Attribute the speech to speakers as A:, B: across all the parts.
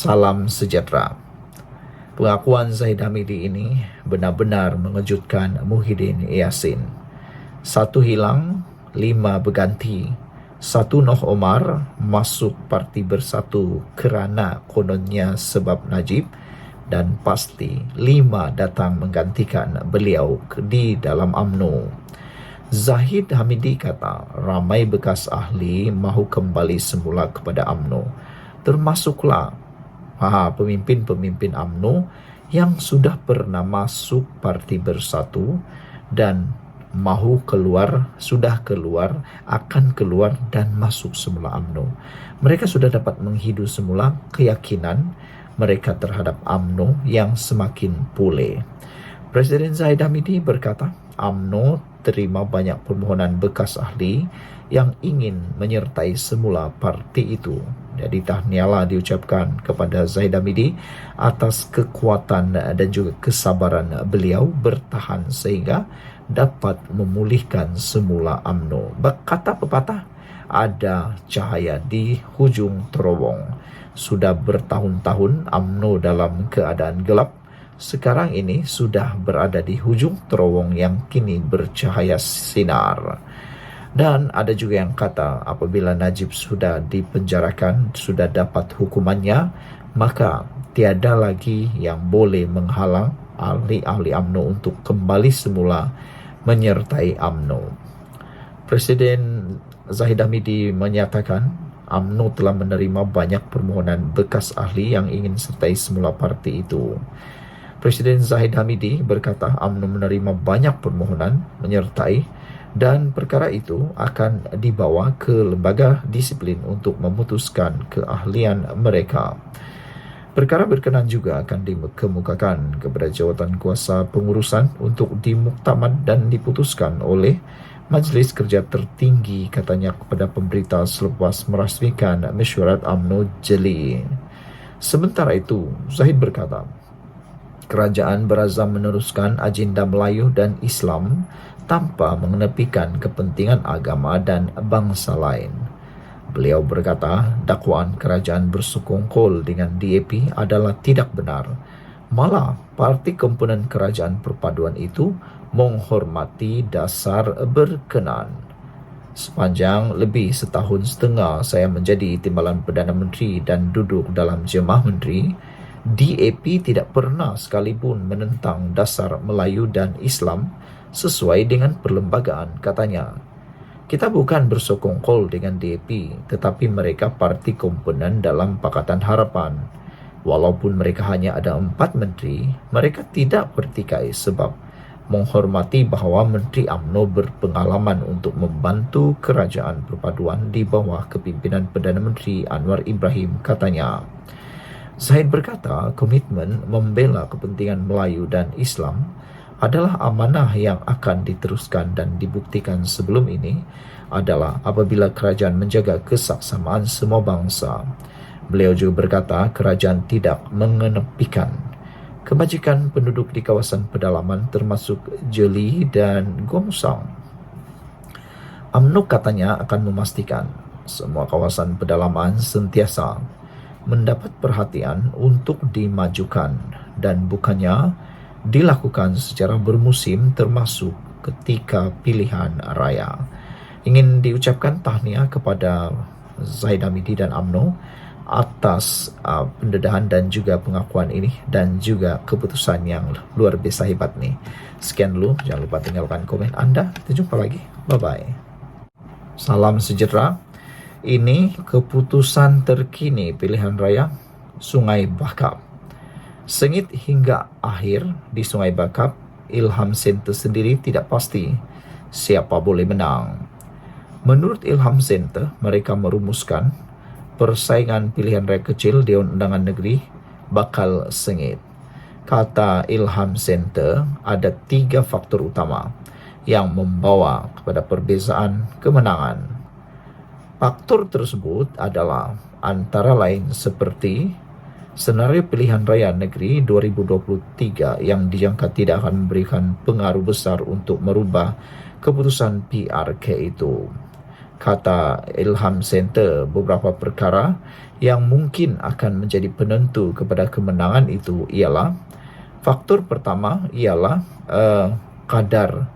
A: Salam sejahtera. Pengakuan Zahid Hamidi ini benar-benar mengejutkan Muhyiddin Yassin. 1 hilang, 5 berganti. 1 Noh Omar masuk Parti Bersatu kerana kononnya sebab Najib, dan pasti 5 datang menggantikan beliau di dalam UMNO. Zahid Hamidi kata ramai bekas ahli mahu kembali semula kepada UMNO, termasuklah pemimpin-pemimpin UMNO yang sudah pernah masuk Parti Bersatu dan mahu keluar, sudah keluar, akan keluar dan masuk semula UMNO. Mereka sudah dapat menghidu semula keyakinan mereka terhadap UMNO yang semakin pulih. Presiden Zahid Hamidi berkata, UMNO terima banyak permohonan bekas ahli yang ingin menyertai semula parti itu. Jadi tahniahlah diucapkan kepada Zahid Hamidi atas kekuatan dan juga kesabaran beliau bertahan sehingga dapat memulihkan semula UMNO. Berkata pepatah, ada cahaya di hujung terowong. Sudah bertahun-tahun UMNO dalam keadaan gelap. Sekarang ini sudah berada di hujung terowong yang kini bercahaya sinar. Dan ada juga yang kata apabila Najib sudah dipenjarakan, sudah dapat hukumannya, maka tiada lagi yang boleh menghalang ahli-ahli UMNO untuk kembali semula menyertai UMNO. Presiden Zahid Hamidi menyatakan UMNO telah menerima banyak permohonan bekas ahli yang ingin sertai semula parti itu. Presiden Zahid Hamidi berkata UMNO menerima banyak permohonan menyertai dan perkara itu akan dibawa ke lembaga disiplin untuk memutuskan keahlian mereka. Perkara berkenan juga akan dikemukakan kepada jawatan kuasa pengurusan untuk dimuktamad dan diputuskan oleh Majlis Kerja Tertinggi, katanya kepada pemberita selepas merasmikan mesyuarat UMNO jeli. Sementara itu, Zahid berkata, kerajaan berazam meneruskan agenda Melayu dan Islam tanpa mengenepikan kepentingan agama dan bangsa lain. Beliau berkata, dakwaan kerajaan bersekongkol dengan DAP adalah tidak benar. Malah, parti komponen kerajaan perpaduan itu menghormati dasar berkenan. Sepanjang lebih 1.5 tahun saya menjadi Timbalan Perdana Menteri dan duduk dalam Jemaah Menteri, DAP tidak pernah sekalipun menentang dasar Melayu dan Islam sesuai dengan perlembagaan, katanya. Kita bukan bersekongkol dengan DAP, tetapi mereka parti komponen dalam Pakatan Harapan. Walaupun mereka hanya ada 4 menteri, mereka tidak bertikai sebab menghormati bahawa Menteri UMNO berpengalaman untuk membantu kerajaan perpaduan di bawah kepimpinan Perdana Menteri Anwar Ibrahim, katanya. Zahid berkata, komitmen membela kepentingan Melayu dan Islam adalah amanah yang akan diteruskan dan dibuktikan sebelum ini adalah apabila kerajaan menjaga kesaksamaan semua bangsa. Beliau juga berkata kerajaan tidak mengenepikan kebajikan penduduk di kawasan pedalaman termasuk Jeli dan Gomsang. UMNO katanya akan memastikan semua kawasan pedalaman sentiasa mendapat perhatian untuk dimajukan dan bukannya dilakukan secara bermusim termasuk ketika pilihan raya. Ingin diucapkan tahniah kepada Zahid Hamidi dan UMNO atas pendedahan dan juga pengakuan ini dan juga keputusan yang luar biasa hebat nih. Sekian dulu, jangan lupa tinggalkan komen Anda. Kita jumpa lagi. Bye-bye. Salam sejahtera. Ini keputusan terkini pilihan raya Sungai Bakap. Sengit hingga akhir di Sungai Bakap, Ilham Center sendiri tidak pasti siapa boleh menang. Menurut Ilham Center, mereka merumuskan persaingan pilihan raya kecil Dewan Undangan Negeri bakal sengit. Kata Ilham Center, ada 3 faktor utama yang membawa kepada perbezaan kemenangan. Faktor tersebut adalah antara lain seperti senario pilihan raya negeri 2023 yang dijangka tidak akan memberikan pengaruh besar untuk merubah keputusan PRK itu. Kata Ilham Center, beberapa perkara yang mungkin akan menjadi penentu kepada kemenangan itu ialah, faktor pertama ialah kadar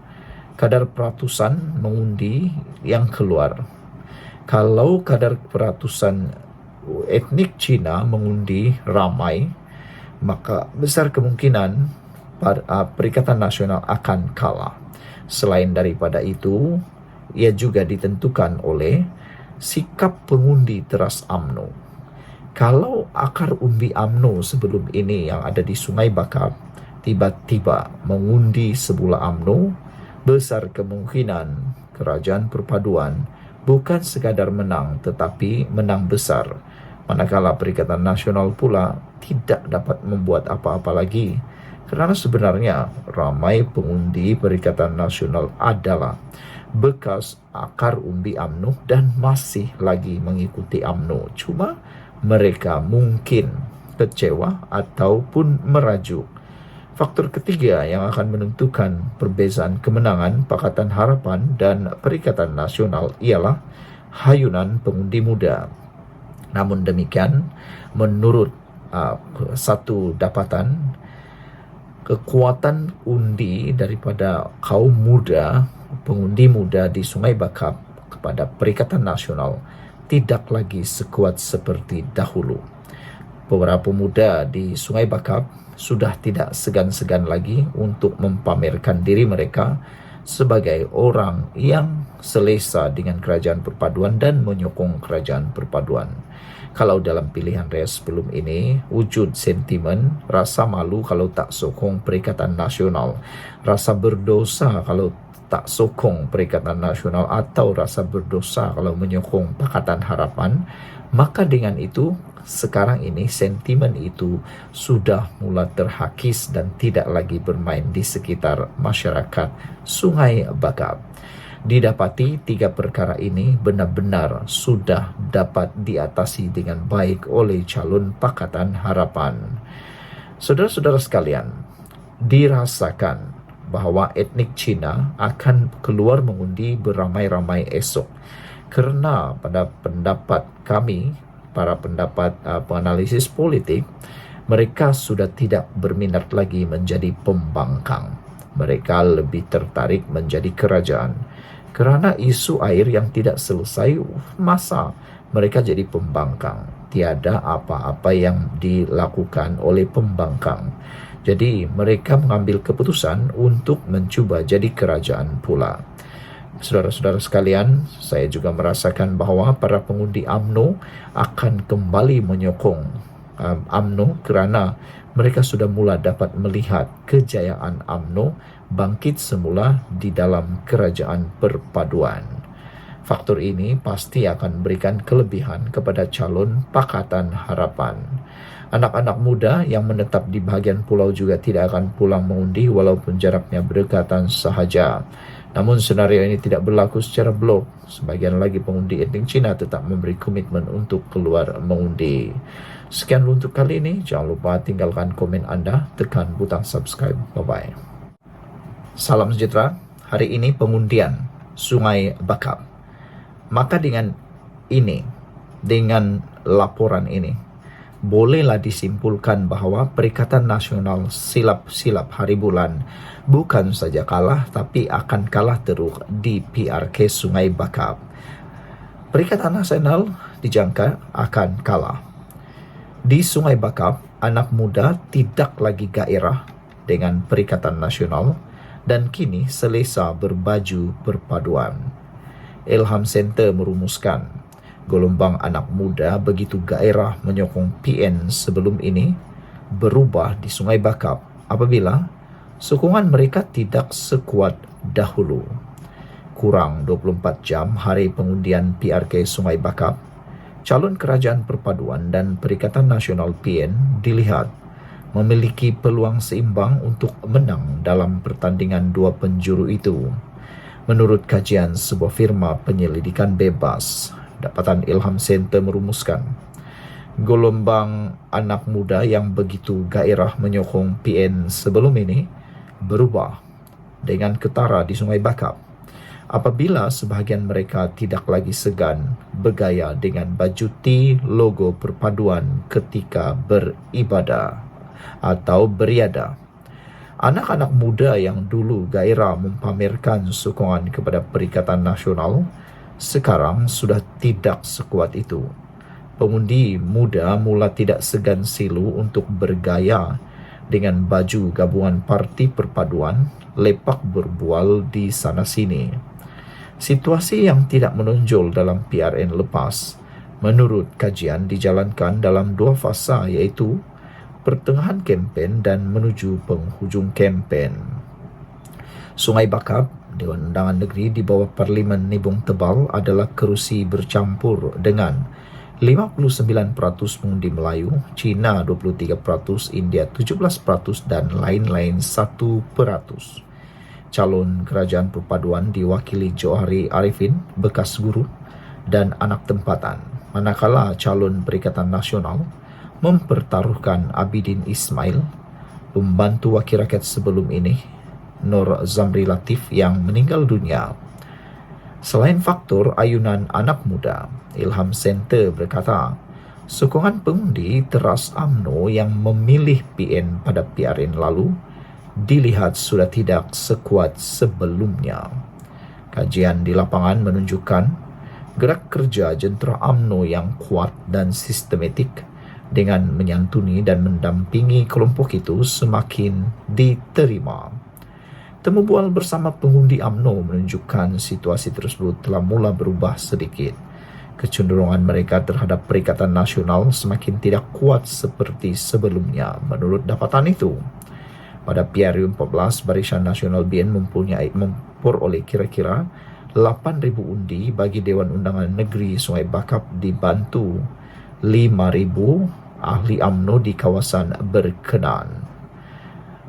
A: peratusan mengundi yang keluar. Kalau kadar peratusan etnik Cina mengundi ramai, maka besar kemungkinan Perikatan Nasional akan kalah. Selain daripada itu, ia juga ditentukan oleh sikap pengundi teras UMNO. Kalau akar umbi UMNO sebelum ini yang ada di Sungai Bakap tiba-tiba mengundi sebuah UMNO, besar kemungkinan Kerajaan Perpaduan bukan sekadar menang tetapi menang besar. Manakala Perikatan Nasional pula tidak dapat membuat apa-apa lagi. Kerana sebenarnya ramai pengundi Perikatan Nasional adalah bekas akar umbi UMNO dan masih lagi mengikuti UMNO. Cuma mereka mungkin kecewa ataupun merajuk. Faktor ketiga yang akan menentukan perbezaan kemenangan Pakatan Harapan dan Perikatan Nasional ialah hayunan pengundi muda. Namun demikian, menurut satu dapatan, kekuatan undi daripada kaum muda, pengundi muda di Sungai Bakap kepada Perikatan Nasional tidak lagi sekuat seperti dahulu. Beberapa pemuda di Sungai Bakap sudah tidak segan-segan lagi untuk mempamerkan diri mereka sebagai orang yang selesa dengan Kerajaan Perpaduan dan menyokong Kerajaan Perpaduan. Kalau dalam pilihan raya sebelum ini, wujud sentimen rasa malu kalau tak sokong Perikatan Nasional, rasa berdosa kalau tak sokong Perikatan Nasional, atau rasa berdosa kalau menyokong Pakatan Harapan, maka dengan itu, sekarang ini sentimen itu sudah mulai terhakis dan tidak lagi bermain di sekitar masyarakat Sungai Bakap. Didapati tiga perkara ini benar-benar sudah dapat diatasi dengan baik oleh calon Pakatan Harapan. Saudara-saudara sekalian, dirasakan bahawa etnik Cina akan keluar mengundi beramai-ramai esok. Kerana pada pendapat kami, para penganalisis politik, mereka sudah tidak berminat lagi menjadi pembangkang. Mereka lebih tertarik menjadi kerajaan. Kerana isu air yang tidak selesai masa, mereka jadi pembangkang. Tiada apa-apa yang dilakukan oleh pembangkang. Jadi mereka mengambil keputusan untuk mencuba jadi kerajaan pula. Saudara-saudara sekalian, saya juga merasakan bahawa para pengundi UMNO akan kembali menyokong UMNO kerana mereka sudah mula dapat melihat kejayaan UMNO bangkit semula di dalam Kerajaan Perpaduan. Faktor ini pasti akan memberikan kelebihan kepada calon Pakatan Harapan. Anak-anak muda yang menetap di bahagian pulau juga tidak akan pulang mengundi walaupun jaraknya berdekatan sahaja. Namun senario ini tidak berlaku secara blok. Sebagian lagi pengundi etnik Cina tetap memberi komitmen untuk keluar mengundi. Sekian untuk kali ini. Jangan lupa tinggalkan komen anda, tekan butang subscribe. Bye-bye. Salam sejahtera. Hari ini pengundian Sungai Bakap. Maka dengan ini, dengan laporan ini, bolehlah disimpulkan bahawa Perikatan Nasional silap-silap hari bulan bukan saja kalah tapi akan kalah teruk di PRK Sungai Bakap. Perikatan Nasional dijangka akan kalah. Di Sungai Bakap, anak muda tidak lagi gairah dengan Perikatan Nasional dan kini selesa berbaju perpaduan. Ilham Center merumuskan gelombang anak muda begitu gairah menyokong PN sebelum ini berubah di Sungai Bakap apabila sokongan mereka tidak sekuat dahulu. Kurang 24 jam hari pengundian PRK Sungai Bakap, calon Kerajaan Perpaduan dan Perikatan Nasional PN dilihat memiliki peluang seimbang untuk menang dalam pertandingan dua penjuru itu. Menurut kajian sebuah firma penyelidikan bebas, Dapatan Ilham Center merumuskan gelombang anak muda yang begitu gairah menyokong PN sebelum ini berubah dengan ketara di Sungai Bakap. apabila sebahagian mereka tidak lagi segan bergaya dengan baju T logo perpaduan ketika beribadah atau beriadah. Anak-anak muda yang dulu gairah mempamerkan sokongan kepada Perikatan Nasional sekarang sudah tidak sekuat itu. Pengundi muda mula tidak segan silu untuk bergaya dengan baju gabungan Parti Perpaduan, lepak berbual di sana-sini. Situasi yang tidak menonjol dalam PRN lepas, menurut kajian dijalankan dalam 2 fasa, iaitu pertengahan kempen dan menuju penghujung kempen. Sungai Bakap, Dewan Undangan Negeri di bawah Parlimen Nibong Tebal adalah kerusi bercampur dengan 59% pengundi Melayu, Cina 23%, India 17% dan lain-lain 1%. Calon kerajaan perpaduan diwakili Johari Arifin, bekas guru dan anak tempatan. Manakala calon Perikatan Nasional mempertaruhkan Abidin Ismail, pembantu wakil rakyat sebelum ini, Nur Zamri Latif yang meninggal dunia. Selain faktor ayunan anak muda, Ilham Center berkata, sokongan pengundi teras UMNO yang memilih PN pada PRN lalu dilihat sudah tidak sekuat sebelumnya. Kajian di lapangan menunjukkan gerak kerja jentera UMNO yang kuat dan sistematik dengan menyantuni dan mendampingi kelompok itu semakin diterima. Temu bual bersama pengundi UMNO menunjukkan situasi tersebut telah mula berubah sedikit. Kecenderungan mereka terhadap Perikatan Nasional semakin tidak kuat seperti sebelumnya menurut dapatan itu. Pada PRU 14, Barisan Nasional BN memperoleh kira-kira 8,000 undi bagi Dewan Undangan Negeri Sungai Bakap dibantu 5,000 ahli UMNO di kawasan berkenaan.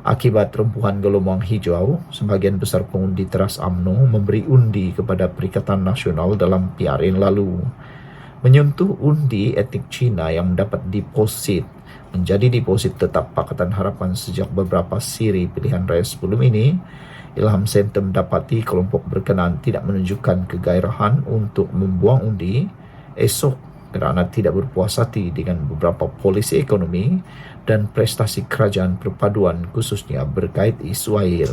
A: Akibat rempuhan gelombang hijau, sebagian besar pengundi teras UMNO memberi undi kepada Perikatan Nasional dalam PRN lalu. Menyentuh undi etnik Cina yang mendapat deposit menjadi deposit tetap Pakatan Harapan sejak beberapa siri pilihan raya sebelum ini, Ilham Center mendapati kelompok berkenaan tidak menunjukkan kegairahan untuk membuang undi esok kerana tidak berpuas hati dengan beberapa polisi ekonomi dan prestasi kerajaan perpaduan khususnya berkait isu air.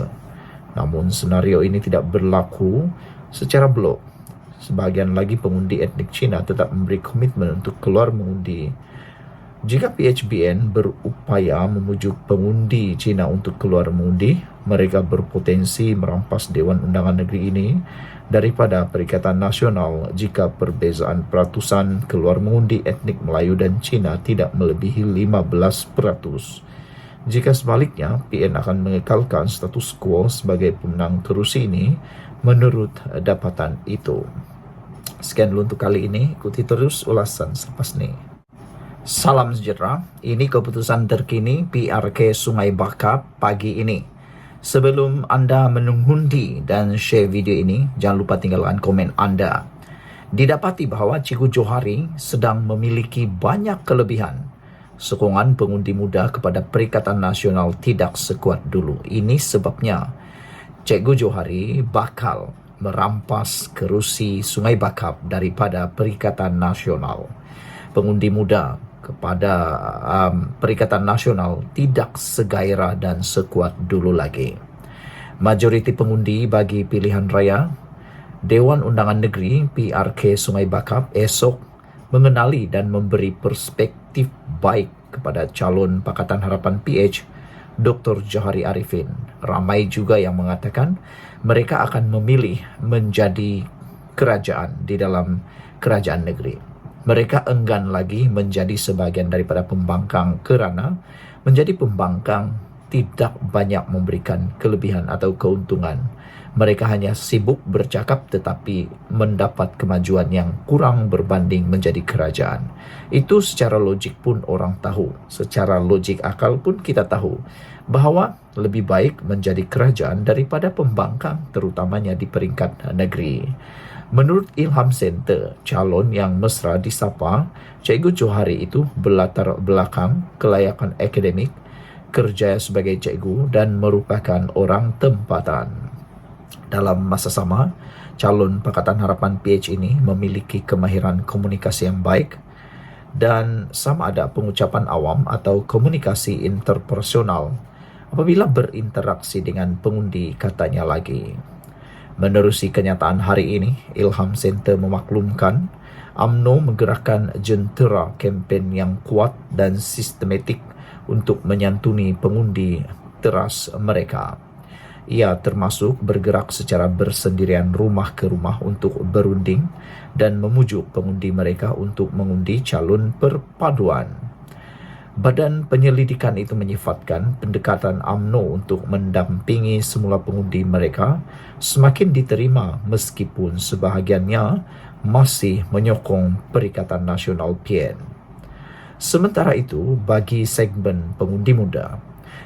A: Namun senario ini tidak berlaku secara blok. Sebahagian lagi pengundi etnik Cina tetap memberi komitmen untuk keluar mengundi. Jika PHBN berupaya memujuk pengundi Cina untuk keluar mengundi, mereka berpotensi merampas Dewan Undangan Negeri ini daripada Perikatan Nasional jika perbezaan peratusan keluar mengundi etnik Melayu dan Cina tidak melebihi 15%. Jika sebaliknya, PN akan mengekalkan status quo sebagai pemenang kerusi ini menurut dapatan itu. Sekian dulu untuk kali ini, ikuti terus ulasan selepas ini. Salam sejahtera, ini keputusan terkini PRK Sungai Bakap pagi ini. Sebelum anda mengundi dan share video ini, jangan lupa tinggalkan komen anda. Didapati bahawa Cikgu Johari sedang memiliki banyak kelebihan. Sokongan pengundi muda kepada Perikatan Nasional tidak sekuat dulu. Ini sebabnya Cikgu Johari bakal merampas kerusi Sungai Bakap daripada Perikatan Nasional. Pengundi muda kepada Perikatan Nasional tidak segairah dan sekuat dulu lagi. Majoriti pengundi bagi pilihan raya Dewan Undangan Negeri PRK Sungai Bakap esok mengenali dan memberi perspektif baik kepada calon Pakatan Harapan PH Dr. Johari Arifin. Ramai juga yang mengatakan mereka akan memilih menjadi kerajaan di dalam kerajaan negeri. Mereka enggan lagi menjadi sebahagian daripada pembangkang kerana menjadi pembangkang tidak banyak memberikan kelebihan atau keuntungan. Mereka hanya sibuk bercakap tetapi mendapat kemajuan yang kurang berbanding menjadi kerajaan. Itu secara logik pun orang tahu. Secara logik akal pun kita tahu bahawa lebih baik menjadi kerajaan daripada pembangkang terutamanya di peringkat negeri. Menurut Ilham Center, calon yang mesra disapa Cikgu Johari itu berlatar belakang kelayakan akademik, kerja sebagai cikgu dan merupakan orang tempatan. Dalam masa sama, Calon Pakatan Harapan PH ini memiliki kemahiran komunikasi yang baik dan sama ada pengucapan awam atau komunikasi interpersonal apabila berinteraksi dengan pengundi, katanya lagi. Menerusi kenyataan hari ini, Ilham Center memaklumkan UMNO menggerakkan jentera kempen yang kuat dan sistematik untuk menyantuni pengundi teras mereka. Ia termasuk bergerak secara bersendirian rumah ke rumah untuk berunding dan memujuk pengundi mereka untuk mengundi calon perpaduan. Badan penyelidikan itu menyifatkan pendekatan UMNO untuk mendampingi semula pengundi mereka semakin diterima meskipun sebahagiannya masih menyokong Perikatan Nasional PN. Sementara itu, bagi segmen pengundi muda,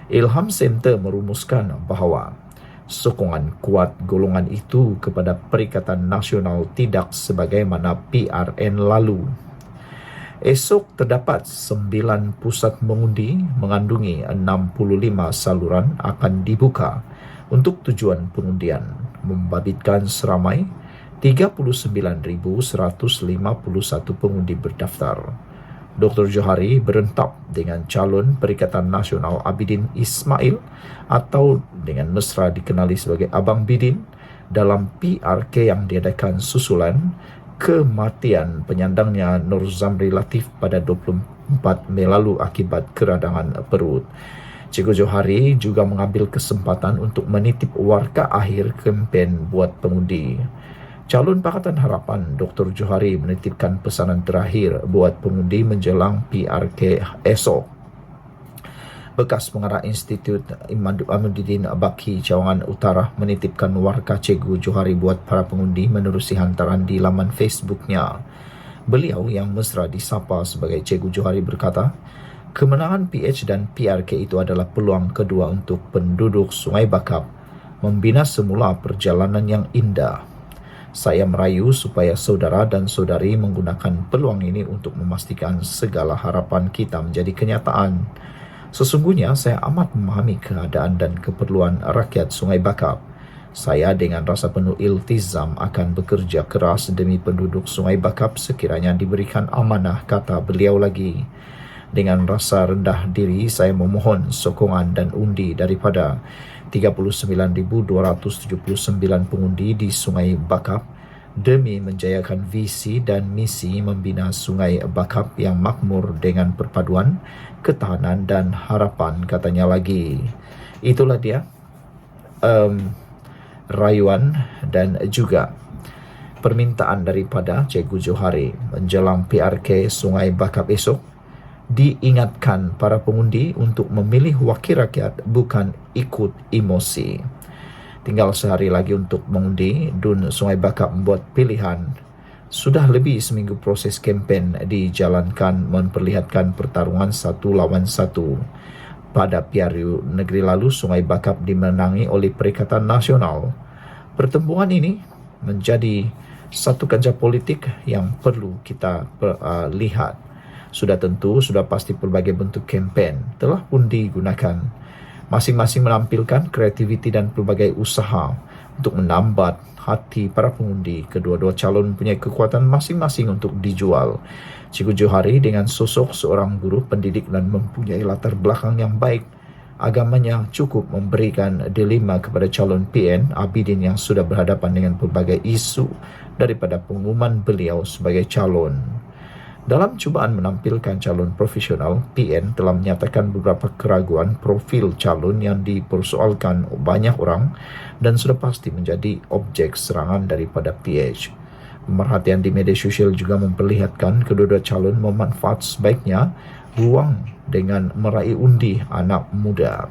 A: Ilham Center merumuskan bahawa sokongan kuat golongan itu kepada Perikatan Nasional tidak sebagaimana PRN lalu. Esok terdapat 9 pusat mengundi mengandungi 65 saluran akan dibuka untuk tujuan pengundian, membabitkan seramai 39,151 pengundi berdaftar. Dr. Johari berentap dengan calon Perikatan Nasional Abidin Ismail atau dengan mesra dikenali sebagai Abang Bidin dalam PRK yang diadakan susulan kematian penyandangnya Nur Zamri Latif pada 24 Mei lalu akibat keradangan perut. Cikgu Johari juga mengambil kesempatan untuk menitip warka akhir kempen buat pengundi. Calon Pakatan Harapan Dr. Johari menitipkan pesanan terakhir buat pengundi menjelang PRK esok. Bekas pengarah Institut Imaduddin Baki Cawangan Utara menitipkan warka Cikgu Johari buat para pengundi menerusi hantaran di laman Facebooknya. Beliau yang mesra disapa sebagai Cikgu Johari berkata, kemenangan PH dan PRK itu adalah peluang kedua untuk penduduk Sungai Bakap membina semula perjalanan yang indah. Saya merayu supaya saudara dan saudari menggunakan peluang ini untuk memastikan segala harapan kita menjadi kenyataan. Sesungguhnya saya amat memahami keadaan dan keperluan rakyat Sungai Bakap. Saya dengan rasa penuh iltizam akan bekerja keras demi penduduk Sungai Bakap sekiranya diberikan amanah, kata beliau lagi. Dengan rasa rendah diri, saya memohon sokongan dan undi daripada 39,279 pengundi di Sungai Bakap demi menjayakan visi dan misi membina Sungai Bakap yang makmur dengan perpaduan, ketahanan dan harapan, katanya lagi. Itulah dia rayuan dan juga permintaan daripada Cikgu Johari menjelang PRK Sungai Bakap esok. Diingatkan para pengundi untuk memilih wakil rakyat, bukan ikut emosi. Tinggal sehari lagi untuk mengundi, Dun Sungai Bakap membuat pilihan. Sudah lebih seminggu proses kempen dijalankan memperlihatkan pertarungan 1 lawan 1. Pada PRU negeri lalu, Sungai Bakap dimenangi oleh Perikatan Nasional. Pertempuran ini menjadi satu kancah politik yang perlu kita lihat. Sudah tentu, sudah pasti berbagai bentuk kempen telah pun digunakan. Masing-masing menampilkan kreativiti dan pelbagai usaha untuk menambat hati para pengundi. Kedua-dua calon mempunyai kekuatan masing-masing untuk dijual. Cikgu Johari dengan sosok seorang guru pendidik dan mempunyai latar belakang yang baik, agamanya cukup memberikan dilema kepada calon PN Abidin yang sudah berhadapan dengan pelbagai isu daripada pengumuman beliau sebagai calon. Dalam cubaan menampilkan calon profesional, PN telah menyatakan beberapa keraguan profil calon yang dipersoalkan banyak orang dan sudah pasti menjadi objek serangan daripada PH. Pemerhatian di media sosial juga memperlihatkan kedua-dua calon memanfaat sebaiknya ruang dengan meraih undi anak muda.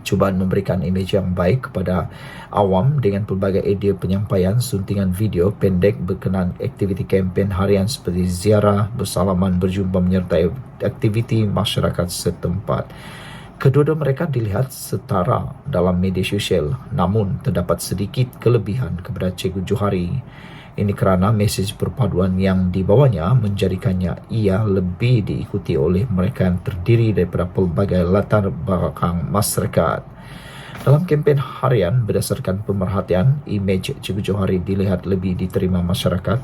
A: Cubaan memberikan imej yang baik kepada awam dengan pelbagai idea penyampaian suntingan video pendek berkenaan aktiviti kempen harian seperti ziarah, bersalaman, berjumpa menyertai aktiviti masyarakat setempat. Kedua-dua mereka dilihat setara dalam media sosial, namun terdapat sedikit kelebihan kepada Cikgu Johari. Ini kerana mesej perpaduan yang dibawanya menjadikannya ia lebih diikuti oleh mereka yang terdiri daripada pelbagai latar belakang masyarakat. Dalam kempen harian, berdasarkan pemerhatian, imej Cikgu Johari dilihat lebih diterima masyarakat.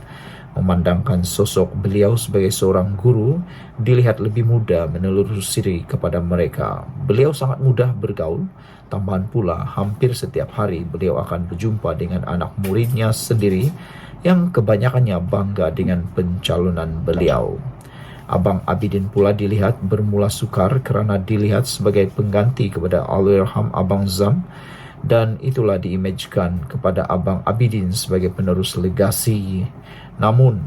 A: Memandangkan sosok beliau sebagai seorang guru, dilihat lebih mudah menelusuri kepada mereka. Beliau sangat mudah bergaul. Tambahan pula, hampir setiap hari beliau akan berjumpa dengan anak muridnya sendiri yang kebanyakannya bangga dengan pencalonan beliau. Abang Abidin pula dilihat bermula sukar kerana dilihat sebagai pengganti kepada Allahyarham Abang Zam, dan itulah diimejkan kepada Abang Abidin sebagai penerus legasi. Namun,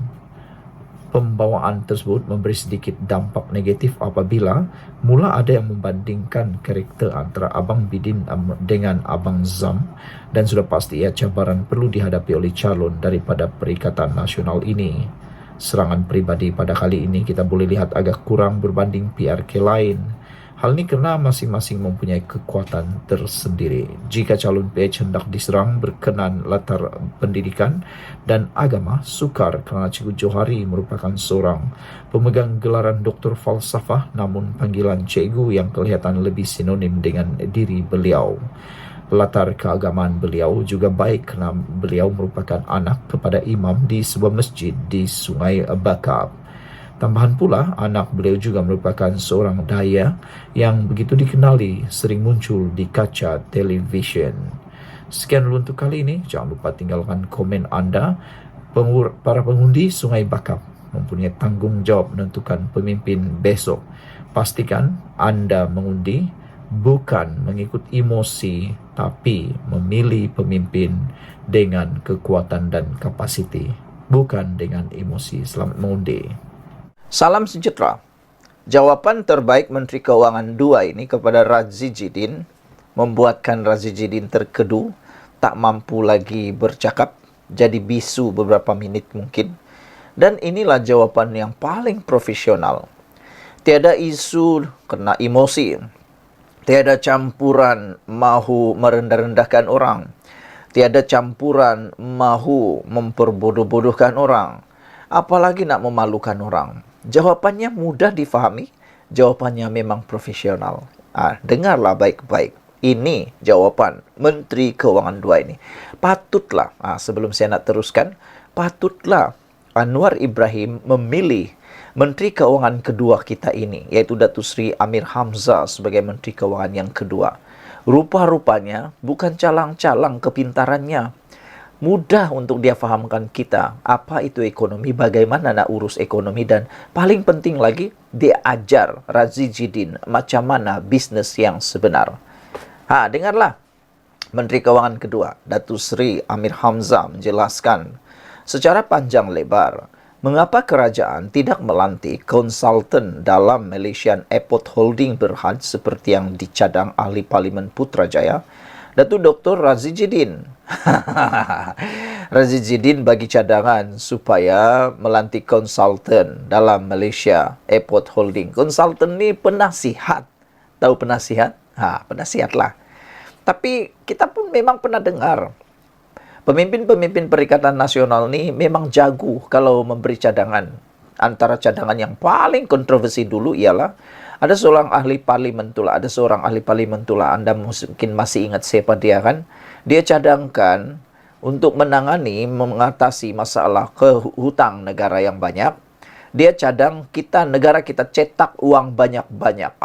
A: pembawaan tersebut memberi sedikit dampak negatif apabila mula ada yang membandingkan karakter antara Abang Bidin dengan Abang Zam, dan sudah pasti cabaran perlu dihadapi oleh calon daripada Perikatan Nasional ini. Serangan peribadi pada kali ini kita boleh lihat agak kurang berbanding PRK lain. Hal ini kerana masing-masing mempunyai kekuatan tersendiri. Jika calon PH hendak diserang berkenan latar pendidikan dan agama, sukar kerana Cikgu Johari merupakan seorang pemegang gelaran Doktor Falsafah, namun panggilan cikgu yang kelihatan lebih sinonim dengan diri beliau. Latar keagamaan beliau juga baik kerana beliau merupakan anak kepada imam di sebuah masjid di Sungai Bakap. Tambahan pula, anak beliau juga merupakan seorang daya yang begitu dikenali, sering muncul di kaca televisyen. Sekian dulu untuk kali ini. Jangan lupa tinggalkan komen anda. Para pengundi Sungai Bakap mempunyai tanggungjawab menentukan pemimpin besok. Pastikan anda mengundi bukan mengikut emosi, tapi memilih pemimpin dengan kekuatan dan kapasiti, bukan dengan emosi. Selamat mengundi.
B: Salam sejahtera. Jawapan terbaik Menteri Keuangan 2 ini kepada Razi Jidin membuatkan Razi Jidin terkedu, tak mampu lagi bercakap, jadi bisu beberapa minit mungkin. Dan inilah jawapan yang paling profesional. Tiada isu kena emosi. Tiada campuran mahu merendah-rendahkan orang. Tiada campuran mahu memperbodoh-bodohkan orang. Apalagi nak memalukan orang. Jawapannya mudah difahami. Jawapannya memang profesional. Dengarlah baik-baik. Ini jawapan Menteri Keuangan 2 ini. Patutlah, sebelum saya nak teruskan, patutlah Anwar Ibrahim memilih Menteri Keuangan kedua kita ini, yaitu Datuk Seri Amir Hamzah sebagai Menteri Keuangan yang kedua. Rupa-rupanya bukan calang-calang kepintarannya. Mudah untuk dia fahamkan kita apa itu ekonomi, bagaimana nak urus ekonomi, dan paling penting lagi, dia ajar Razi Jidin macam mana bisnes yang sebenar. Dengarlah. Menteri Keuangan kedua, Datuk Seri Amir Hamzah menjelaskan secara panjang lebar mengapa kerajaan tidak melantik konsultan dalam Malaysian Airport Holding Berhad seperti yang dicadang ahli Parlimen Putrajaya, Datuk Dr. Razi Jidin. Razi Jidin bagi cadangan supaya melantik konsultan dalam Malaysia Airport Holding. Konsultan ni penasihat. Tahu penasihat? Penasihatlah. Tapi kita pun memang pernah dengar pemimpin-pemimpin Perikatan Nasional ni memang jago kalau memberi cadangan. Antara cadangan yang paling kontroversi dulu ialah ada seorang ahli parlimen itulah, Anda mungkin masih ingat siapa dia kan? Dia cadangkan untuk menangani, mengatasi masalah hutang negara yang banyak. Dia cadang negara kita cetak uang banyak-banyak.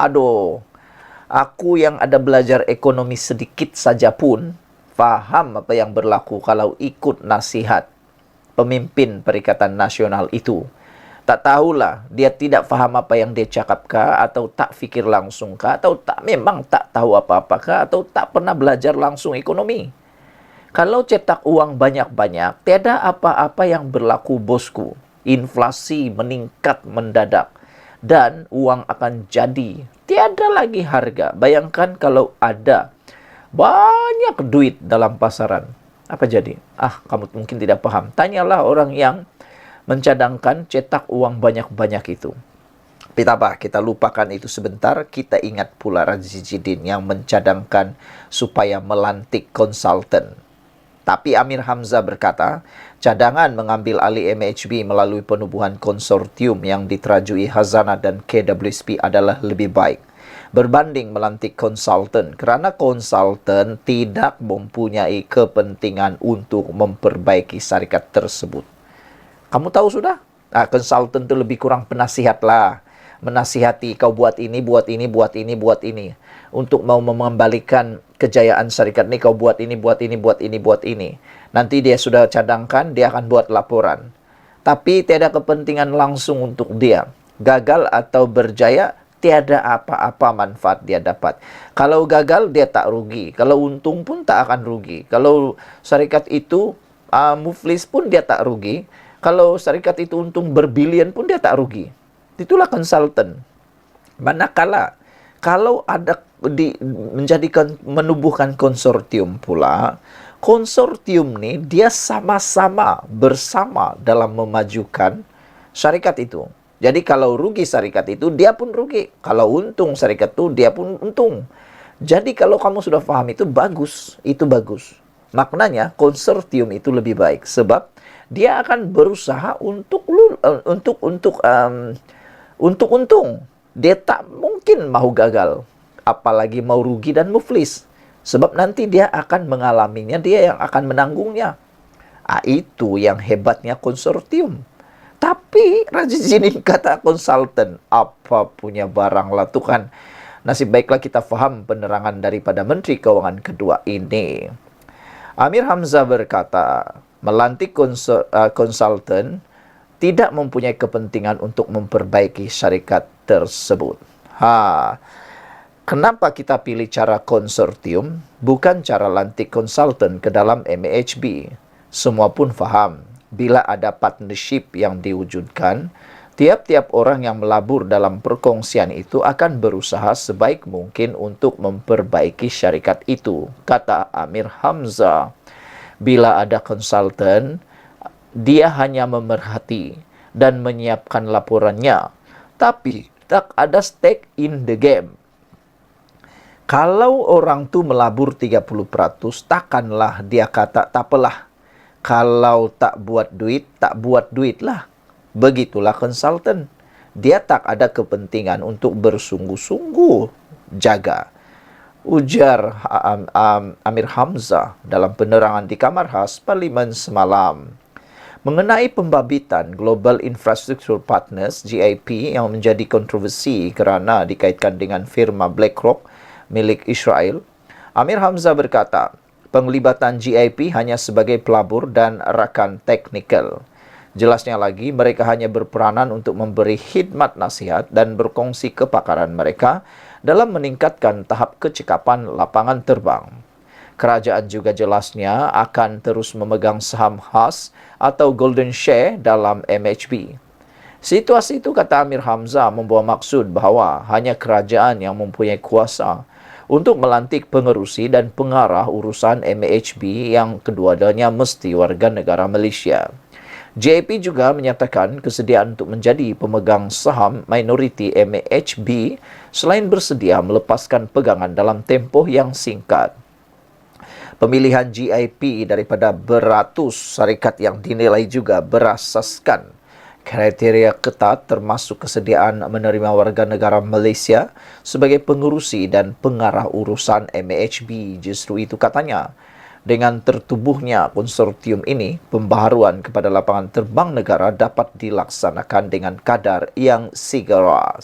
B: Aku yang ada belajar ekonomi sedikit saja pun faham apa yang berlaku kalau ikut nasihat pemimpin Perikatan Nasional itu. Tak tahulah dia tidak faham apa yang dia cakapkah, atau tak fikir langsungkah, atau memang tak tahu apa-apakah, atau tak pernah belajar langsung ekonomi. Kalau cetak uang banyak-banyak, tiada apa-apa yang berlaku bosku. Inflasi meningkat mendadak dan uang akan jadi tiada lagi harga. Bayangkan kalau ada banyak duit dalam pasaran. Apa jadi? Kamu mungkin tidak paham. Tanyalah orang yang mencadangkan cetak uang banyak-banyak itu. Tapi tak apa, kita lupakan itu sebentar. Kita ingat pula Razi Jidin yang mencadangkan supaya melantik konsultan. Tapi Amir Hamzah berkata, cadangan mengambil alih MHB melalui penubuhan konsortium yang diterajui Khazanah dan KWSP adalah lebih baik. berbanding melantik konsultan, karena konsultan tidak mempunyai kepentingan untuk memperbaiki syarikat tersebut. Kamu tahu sudah? Konsultan itu lebih kurang penasihat lah. Menasihati, kau buat ini, buat ini, buat ini, buat ini. Untuk mau mengembalikan kejayaan syarikat ini, kau buat ini, buat ini, buat ini, buat ini. Nanti dia sudah cadangkan, dia akan buat laporan. Tapi tiada kepentingan langsung untuk dia. Gagal atau berjaya, tiada apa-apa manfaat dia dapat. Kalau gagal, dia tak rugi. Kalau untung pun tak akan rugi. Kalau syarikat itu muflis pun dia tak rugi. Kalau syarikat itu untung berbilion pun dia tak rugi. Itulah konsultan. Manakala kalau ada menubuhkan konsortium pula, konsortium ni dia sama-sama bersama dalam memajukan syarikat itu. Jadi kalau rugi syarikat itu, dia pun rugi. Kalau untung syarikat itu, dia pun untung. Jadi kalau kamu sudah paham itu bagus, itu bagus. Maknanya konsortium itu lebih baik sebab dia akan berusaha untuk untung. Dia tak mungkin mau gagal, apalagi mau rugi dan muflis. Sebab nanti dia akan mengalaminya, dia yang akan menanggungnya. Itu yang hebatnya konsortium. Tapi rajin kata konsultan, apa punya barang lah tu kan. Nasib baiklah kita faham penerangan daripada Menteri Keuangan kedua ini. Amir Hamzah berkata, melantik konsultan tidak mempunyai kepentingan untuk memperbaiki syarikat tersebut. Kenapa kita pilih cara konsortium, bukan cara lantik konsultan ke dalam MAHB? Semua pun faham, bila ada partnership yang diwujudkan, tiap-tiap orang yang melabur dalam perkongsian itu akan berusaha sebaik mungkin untuk memperbaiki syarikat itu, kata Amir Hamzah. Bila ada konsultan, dia hanya memerhati dan menyiapkan laporannya, tapi tak ada stake in the game. Kalau orang tu melabur 30%, takkanlah dia kata, tak apalah. Kalau tak buat duit lah. Begitulah konsultan. Dia tak ada kepentingan untuk bersungguh-sungguh jaga. Ujar Amir Hamzah dalam penerangan di Kamar Khas Parlimen semalam. Mengenai pembabitan Global Infrastructure Partners GIP yang menjadi kontroversi kerana dikaitkan dengan firma BlackRock milik Israel, Amir Hamzah berkata, penglibatan GIP hanya sebagai pelabur dan rakan teknikal. Jelasnya lagi, mereka hanya berperanan untuk memberi khidmat nasihat dan berkongsi kepakaran mereka dalam meningkatkan tahap kecekapan lapangan terbang. Kerajaan juga jelasnya akan terus memegang saham khas atau golden share dalam MHB. Situasi itu, kata Amir Hamzah, membawa maksud bahawa hanya kerajaan yang mempunyai kuasa untuk melantik pengerusi dan pengarah urusan MAHB yang kedua-duanya mesti warga negara Malaysia. JIP juga menyatakan kesediaan untuk menjadi pemegang saham minoriti MAHB selain bersedia melepaskan pegangan dalam tempoh yang singkat. Pemilihan GIP daripada beratus syarikat yang dinilai juga berasaskan kriteria ketat termasuk kesediaan menerima warga negara Malaysia sebagai pengurusi dan pengarah urusan MAHB. Justru itu katanya, dengan tertubuhnya konsortium ini, pembaharuan kepada lapangan terbang negara dapat dilaksanakan dengan kadar yang segera.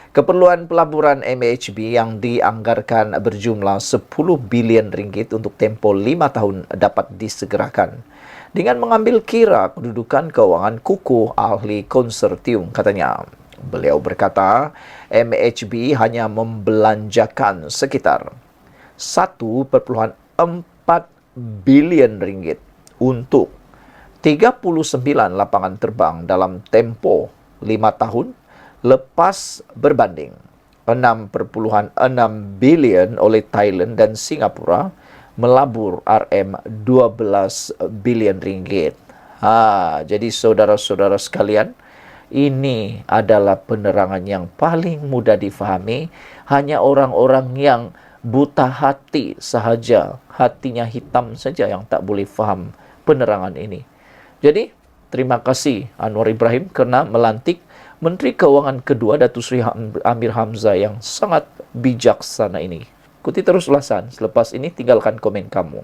B: Keperluan pelaburan MAHB yang dianggarkan berjumlah 10 bilion ringgit untuk tempoh 5 tahun dapat disegerakan. Dengan mengambil kira kedudukan keuangan kukuh ahli konsortium, katanya. Beliau berkata, MAHB hanya membelanjakan sekitar 1,4 bilion ringgit untuk 39 lapangan terbang dalam tempoh 5 tahun lepas berbanding 6,6 bilion oleh Thailand dan Singapura melabur RM12 bilion ringgit. Jadi saudara-saudara sekalian, ini adalah penerangan yang paling mudah difahami. Hanya orang-orang yang buta hati sahaja, hatinya hitam saja yang tak boleh faham penerangan ini. Jadi, terima kasih Anwar Ibrahim kerana melantik Menteri Keuangan kedua, Datuk Seri Amir Hamzah yang sangat bijaksana ini. Ikuti terus ulasan. Selepas ini tinggalkan komen kamu.